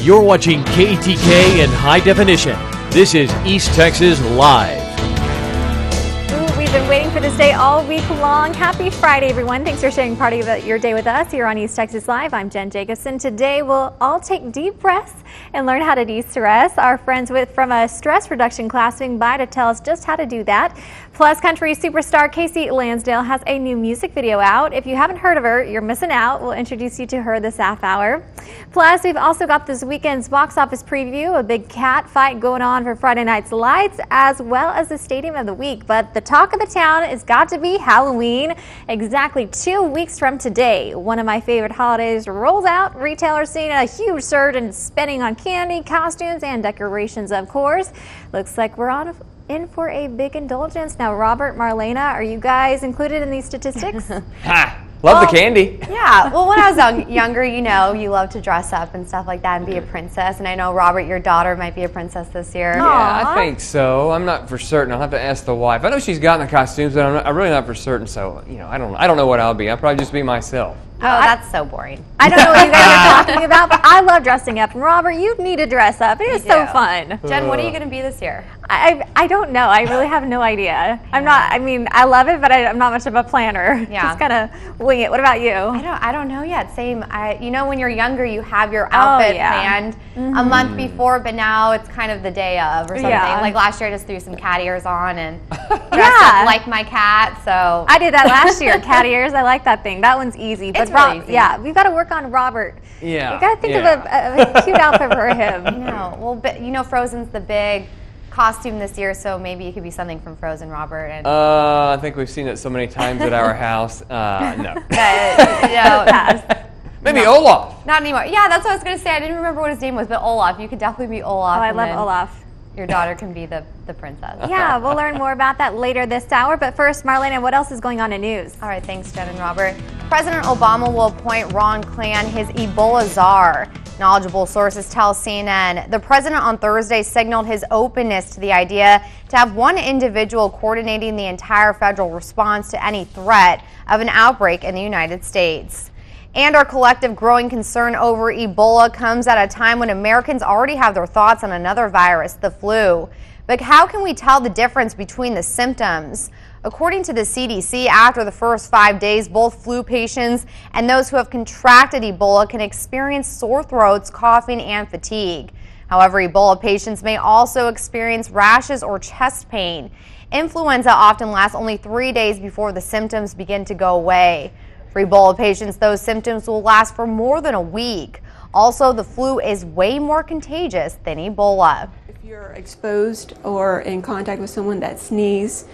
You're watching KTK in high definition. This is East Texas Live. We've been waiting for this day all week long. Happy Friday, everyone. Thanks for sharing part of your day with us here on East Texas Live. I'm Jen Jacobson. Today, we'll all take deep breaths and learn how to de-stress. Our friends from a stress reduction class swing by to tell us just how to do that. Plus, country superstar Casey Lansdale has a new music video out. If you haven't heard of her, you're missing out. We'll introduce you to her this half hour. Plus, we've also got this weekend's box office preview, a big cat fight going on for Friday night's lights, as well as the Stadium of the Week. But the talk of the town has got to be Halloween. Exactly 2 weeks from today, one of my favorite holidays rolls out. Retailers seeing a huge surge in spending on candy, costumes, and decorations, of course. Looks like we're in for a big indulgence. Now, Robert, Marlena, are you guys included in these statistics? Love the candy. Yeah, well, when I was younger, you love to dress up and stuff like that and be a princess. And I know, Robert, your daughter might be a princess this year. Yeah, I think so. I'm not for certain. I'll have to ask the wife. I know she's gotten the costumes, but I'm really not for certain. So, I don't know what I'll be. I'll probably just be myself. Oh, that's so boring. I don't know what you guys are talking about, but I love dressing up. And Robert, you need to dress up. It is so fun. Jen, what are you going to be this year? I don't know. I really have no idea. I love it, but I'm not much of a planner. Yeah. Just kind of wing it. What about you? I don't know yet. Same. When you're younger, you have your outfit planned a month before, but now it's kind of the day of or something. Yeah. Like last year, I just threw some cat ears on and dressed up like my cat. So I did that last year. Cat ears. I like that thing. That one's easy. It's really easy. Yeah, we've got to work on Robert. Yeah. We got to think of a cute outfit for him. No. Well, but Frozen's the big costume this year, so maybe it could be something from Frozen, Robert. And I think we've seen it so many times at our house. No. Maybe Olaf. Not anymore. Yeah, that's what I was going to say. I didn't remember what his name was, but Olaf. You could definitely be Olaf. Oh, I love Olaf. Your daughter can be the princess. Yeah, we'll learn more about that later this hour. But first, Marlena, what else is going on in news? All right, thanks, Jen and Robert. President Obama will appoint Ron Klain his Ebola czar. Knowledgeable sources tell CNN the president on Thursday signaled his openness to the idea to have one individual coordinating the entire federal response to any threat of an outbreak in the United States. And our collective growing concern over Ebola comes at a time when Americans already have their thoughts on another virus, the flu. But how can we tell the difference between the symptoms? According to the CDC, after the first 5 days, both flu patients and those who have contracted Ebola can experience sore throats, coughing, and fatigue. However, Ebola patients may also experience rashes or chest pain. Influenza often lasts only 3 days before the symptoms begin to go away. For Ebola patients, those symptoms will last for more than a week. Also, the flu is way more contagious than Ebola. If you're exposed or in contact with someone that sneezes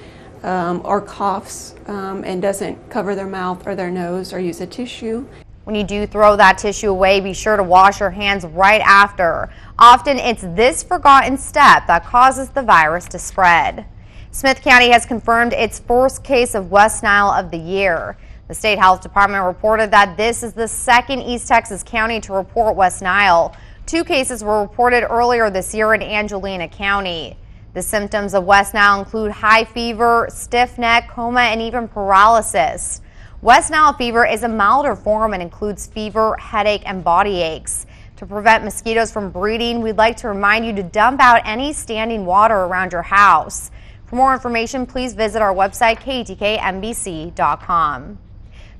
or coughs and doesn't cover their mouth or their nose or use a tissue. When you do throw that tissue away, be sure to wash your hands right after. Often it's this forgotten step that causes the virus to spread. Smith County has confirmed its first case of West Nile of the year. The State Health Department reported that this is the second East Texas county to report West Nile. 2 cases were reported earlier this year in Angelina County. The symptoms of West Nile include high fever, stiff neck, coma, and even paralysis. West Nile fever is a milder form and includes fever, headache, and body aches. To prevent mosquitoes from breeding, we'd like to remind you to dump out any standing water around your house. For more information, please visit our website, ktkmbc.com.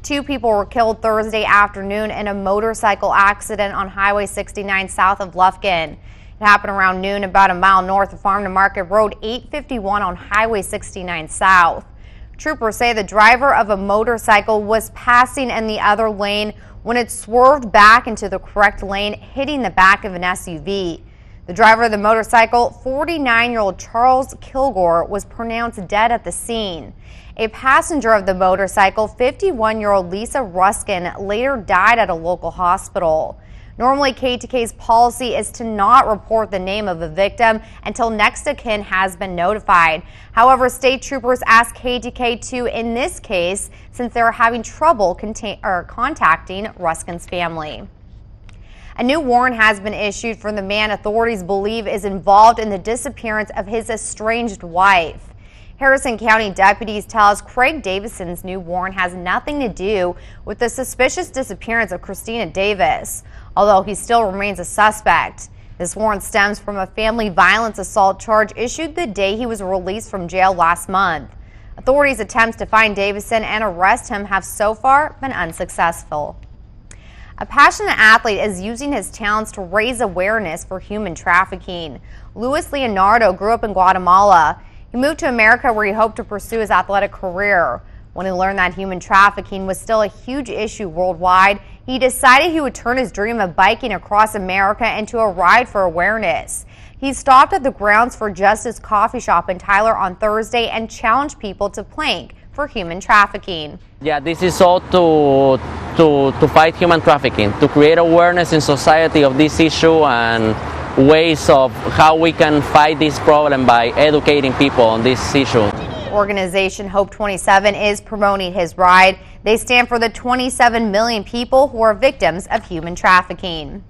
2 people were killed Thursday afternoon in a motorcycle accident on Highway 69 south of Lufkin. It happened around noon about a mile north of Farm to Market Road 851 on Highway 69 south. Troopers say the driver of a motorcycle was passing in the other lane when it swerved back into the correct lane, hitting the back of an SUV. The driver of the motorcycle, 49-year-old Charles Kilgore, was pronounced dead at the scene. A passenger of the motorcycle, 51-year-old Lisa Ruskin, later died at a local hospital. Normally, KTK's policy is to not report the name of a victim until next of kin has been notified. However, state troopers asked KTK to in this case since they're having trouble contacting Ruskin's family. A new warrant has been issued for the man authorities believe is involved in the disappearance of his estranged wife. Harrison County deputies tell us Craig Davison's new warrant has nothing to do with the suspicious disappearance of Christina Davis, although he still remains a suspect. This warrant stems from a family violence assault charge issued the day he was released from jail last month. Authorities' attempts to find Davison and arrest him have so far been unsuccessful. A passionate athlete is using his talents to raise awareness for human trafficking. Luis Leonardo grew up in Guatemala. He moved to America where he hoped to pursue his athletic career. When he learned that human trafficking was still a huge issue worldwide, he decided he would turn his dream of biking across America into a ride for awareness. He stopped at the Grounds for Justice coffee shop in Tyler on Thursday and challenged people to plank for human trafficking. Yeah, this is all to fight human trafficking, to create awareness in society of this issue and ways of how we can fight this problem by educating people on this issue. Organization Hope 27 is promoting his ride. They stand for the 27 million people who are victims of human trafficking.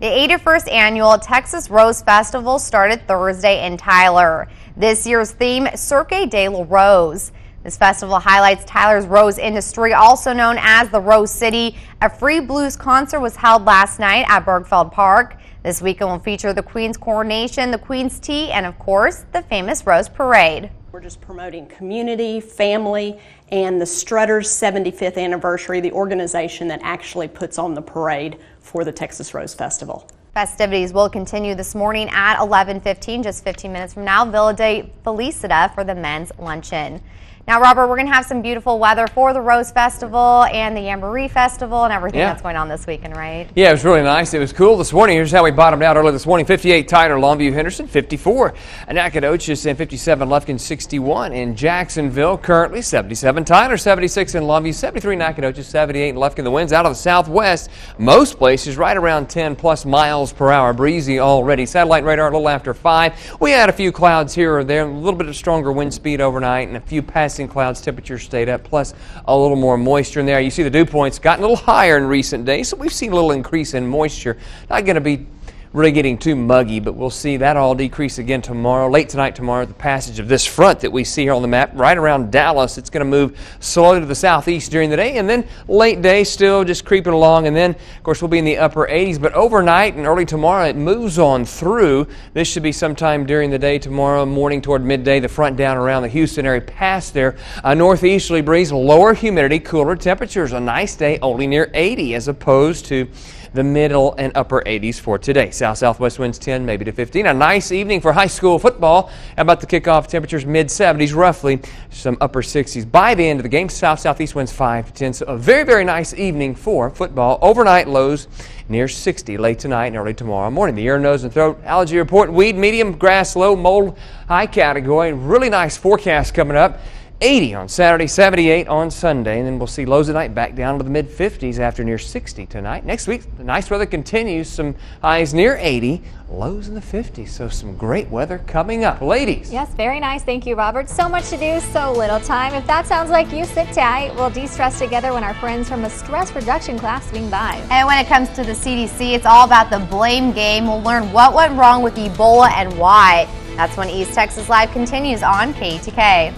The 81st annual Texas Rose Festival started Thursday in Tyler. This year's theme, Cirque de la Rose. This festival highlights Tyler's rose industry, also known as the Rose City. A free blues concert was held last night at Bergfeld Park. This weekend will feature the Queen's Coronation, the Queen's Tea, and of course, the famous Rose Parade. We're just promoting community, family, and the Strutter's 75th anniversary, the organization that actually puts on the parade for the Texas Rose Festival. Festivities will continue this morning at 11:15, just 15 minutes from now, Villa de Felicita for the men's luncheon. Now, Robert, we're going to have some beautiful weather for the Rose Festival and the Jamboree Festival and everything that's going on this weekend, right? Yeah, it was really nice. It was cool this morning. Here's how we bottomed out early this morning. 58 Tyler, Longview, Henderson, 54 Nacogdoches, and 57 Lufkin, 61 in Jacksonville. Currently 77 Tyler, 76 in Longview, 73 Nacogdoches, 78 in Lufkin. The winds out of the southwest, most places right around 10 plus miles per hour. Breezy already. Satellite radar a little after 5. We had a few clouds here or there, a little bit of stronger wind speed overnight, and a few passing clouds. Temperatures stayed up, plus a little more moisture in there. You see the dew points gotten a little higher in recent days, so we've seen a little increase in moisture. Not going to be really getting too muggy, but we'll see that all decrease again tomorrow. Late tonight, tomorrow, the passage of this front that we see here on the map right around Dallas. It's going to move slowly to the southeast during the day, and then late day still just creeping along, and then of course we'll be in the upper 80s, but overnight and early tomorrow it moves on through. This should be sometime during the day tomorrow morning toward midday. The front down around the Houston area past there. A northeasterly breeze, lower humidity, cooler temperatures. A nice day only near 80 as opposed to the middle and upper 80s for today. South-southwest winds 10, maybe to 15. A nice evening for high school football. How about the kickoff temperatures? Mid-70s, roughly some upper 60s. By the end of the game, south-southeast winds 5 to 10. So a very, very nice evening for football. Overnight lows near 60 late tonight and early tomorrow morning. The ear, nose, and throat allergy report. Weed, medium, grass, low, mold, high category. Really nice forecast coming up. 80 on Saturday, 78 on Sunday, and then we'll see lows tonight back down to the mid-50s after near 60 tonight. Next week, the nice weather continues. Some highs near 80, lows in the 50s, so some great weather coming up. Ladies. Yes, very nice. Thank you, Robert. So much to do, so little time. If that sounds like you, sit tight. We'll de-stress together when our friends from the stress reduction class swing by. And when it comes to the CDC, it's all about the blame game. We'll learn what went wrong with Ebola and why. That's when East Texas Live continues on KTK.